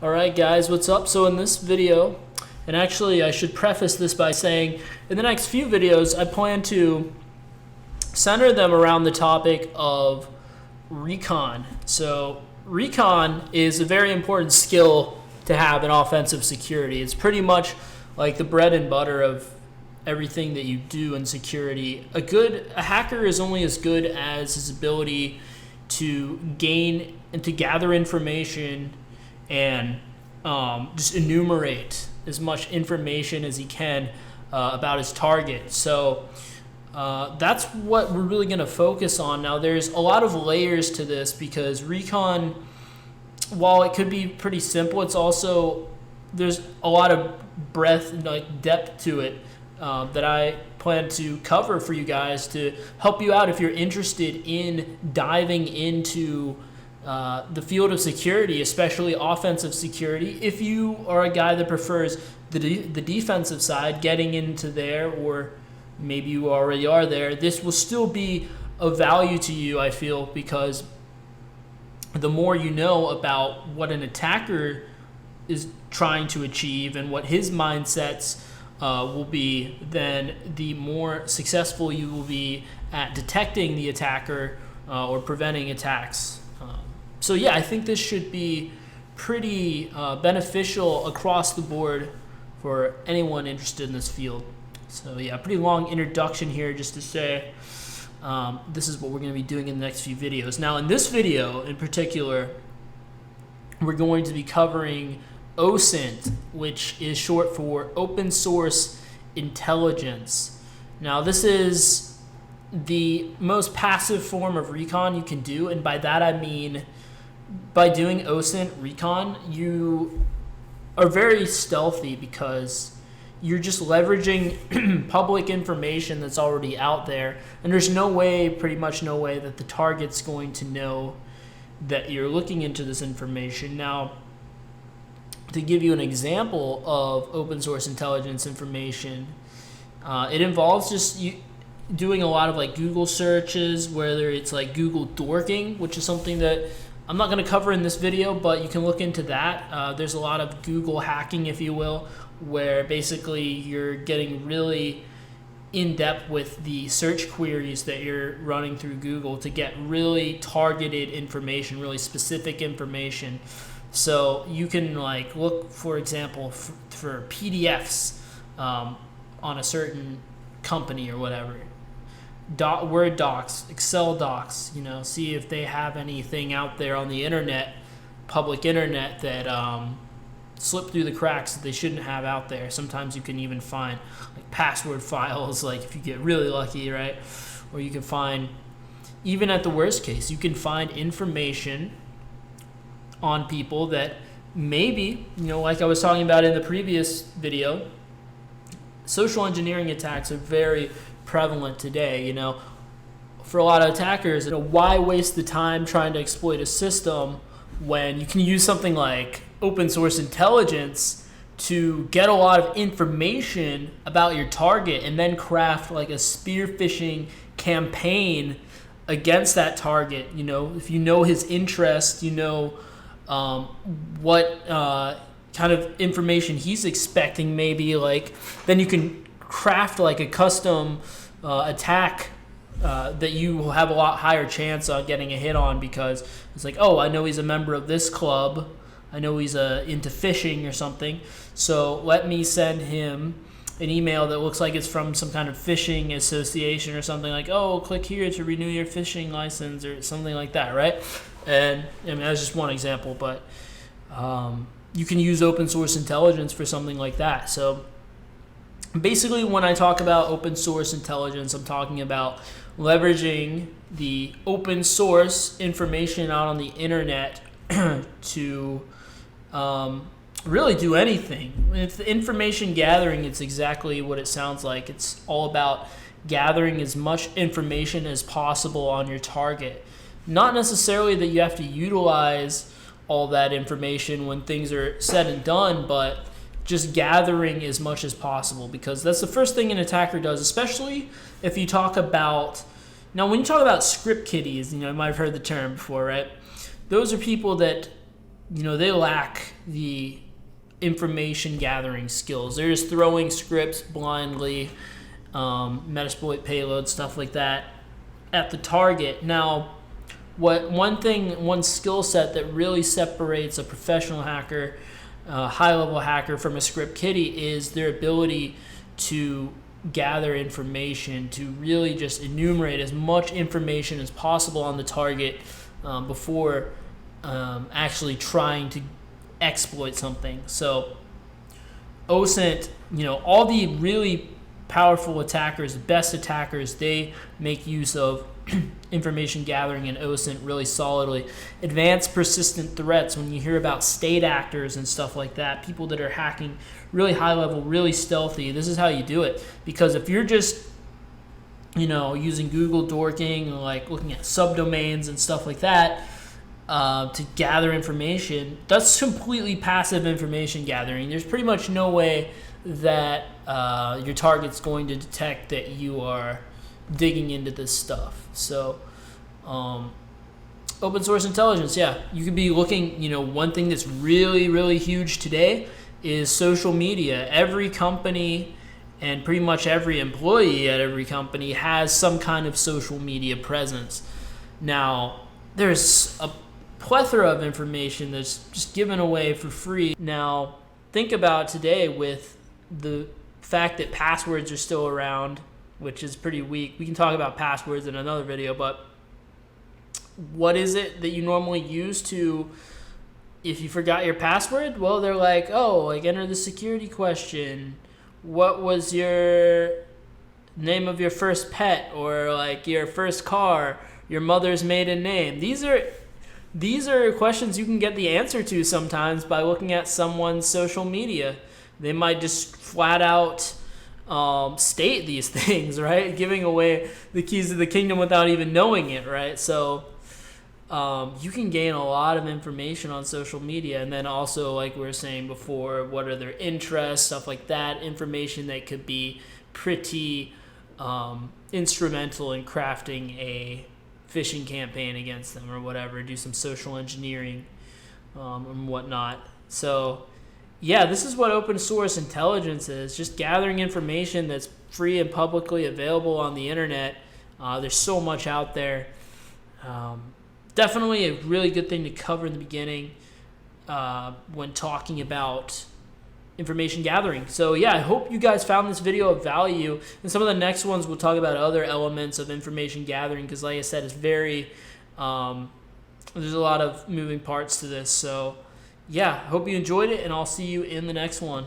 Alright guys, what's up? So in this video, and actually I should preface this by saying in the next few videos I plan to center them around the topic of Recon. So Recon is a very important skill to have in offensive security. It's pretty much like the bread and butter of everything that you do in security. A hacker is only as good as his ability to gain and to gather information and just enumerate as much information as he can about his target. So that's what we're really going to focus on. Now, there's a lot of layers to this because Recon, while it could be pretty simple, it's also, there's a lot of depth to it that I plan to cover for you guys to help you out if you're interested in diving into the field of security, especially offensive security. If you are a guy that prefers the defensive side, getting into there, or maybe you already are there, this will still be of value to you, I feel, because the more you know about what an attacker is trying to achieve and what his mindsets will be, then the more successful you will be at detecting the attacker or preventing attacks. So yeah, I think this should be pretty beneficial across the board for anyone interested in this field. So yeah, pretty long introduction here just to say this is what we're going to be doing in the next few videos. Now in this video in particular, we're going to be covering OSINT, which is short for Open Source Intelligence. Now this is the most passive form of Recon you can do, and by that I mean by doing OSINT Recon, you are very stealthy because you're just leveraging public information that's already out there, and there's pretty much no way that the target's going to know that you're looking into this information. Now, to give you an example of open source intelligence information, it involves just doing a lot of like Google searches, whether it's like Google dorking, which is something that I'm not going to cover in this video, but you can look into that. There's a lot of Google hacking, if you will, where basically you're getting really in-depth with the search queries that you're running through Google to get really targeted information, really specific information. So you can like look, for example, for PDFs on a certain company or whatever. Word docs, Excel docs, see if they have anything out there on the internet, public internet, that slip through the cracks that they shouldn't have out there. Sometimes you can even find like password files, like if you get really lucky, right? Or you can find, even at the worst case, you can find information on people that maybe, like I was talking about in the previous video, social engineering attacks are very prevalent today. For a lot of attackers, why waste the time trying to exploit a system when you can use something like open source intelligence to get a lot of information about your target and then craft like a spear phishing campaign against that target. If you know his interest, what kind of information he's expecting, maybe, like, then you can craft like a custom attack that you will have a lot higher chance of getting a hit on, because it's like, oh, I know he's a member of this club, I know he's into phishing or something, so let me send him an email that looks like it's from some kind of phishing association or something, like, oh, click here to renew your phishing license or something like that, right? And I mean, that's just one example, but you can use open source intelligence for something like that. So basically, when I talk about open source intelligence, I'm talking about leveraging the open source information out on the internet to really do anything. It's the information gathering. It's exactly what it sounds like. It's all about gathering as much information as possible on your target. Not necessarily that you have to utilize all that information when things are said and done, but just gathering as much as possible, because that's the first thing an attacker does, especially if you talk about, when you talk about script kiddies, you might have heard the term before, right? Those are people that they lack the information gathering skills. They're just throwing scripts blindly, Metasploit payload, stuff like that at the target. Now, one skill set that really separates a professional hacker, high-level hacker from a script kiddie is their ability to gather information, to really just enumerate as much information as possible on the target before actually trying to exploit something. So OSINT, all the really powerful attackers, best attackers, they make use of information gathering in OSINT really solidly. Advanced persistent threats, when you hear about state actors and stuff like that, people that are hacking really high level, really stealthy, this is how you do it. Because if you're just using Google dorking, like looking at subdomains and stuff like that to gather information, that's completely passive information gathering. There's pretty much no way that your target's going to detect that you are digging into this stuff. So open source intelligence, you could be looking, one thing that's really, really huge today is social media. Every company and pretty much every employee at every company has some kind of social media presence. Now, there's a plethora of information that's just given away for free. Now, think about today with the fact that passwords are still around, which is pretty weak. We can talk about passwords in another video, but what is it that you normally use to, if you forgot your password? Well, they're like, enter the security question. What was your name of your first pet, or like your first car, your mother's maiden name? These are questions you can get the answer to sometimes by looking at someone's social media. They might just flat out state these things, right? Giving away the keys to the kingdom without even knowing it, right? So you can gain a lot of information on social media. And then also, like we were saying before, what are their interests, stuff like that, information that could be pretty instrumental in crafting a phishing campaign against them or whatever, do some social engineering and whatnot. So this is what open source intelligence is, just gathering information that's free and publicly available on the internet. There's so much out there. Definitely a really good thing to cover in the beginning when talking about information gathering. So I hope you guys found this video of value. And some of the next ones we'll talk about other elements of information gathering, because like I said, it's very there's a lot of moving parts to this. So hope you enjoyed it, and I'll see you in the next one.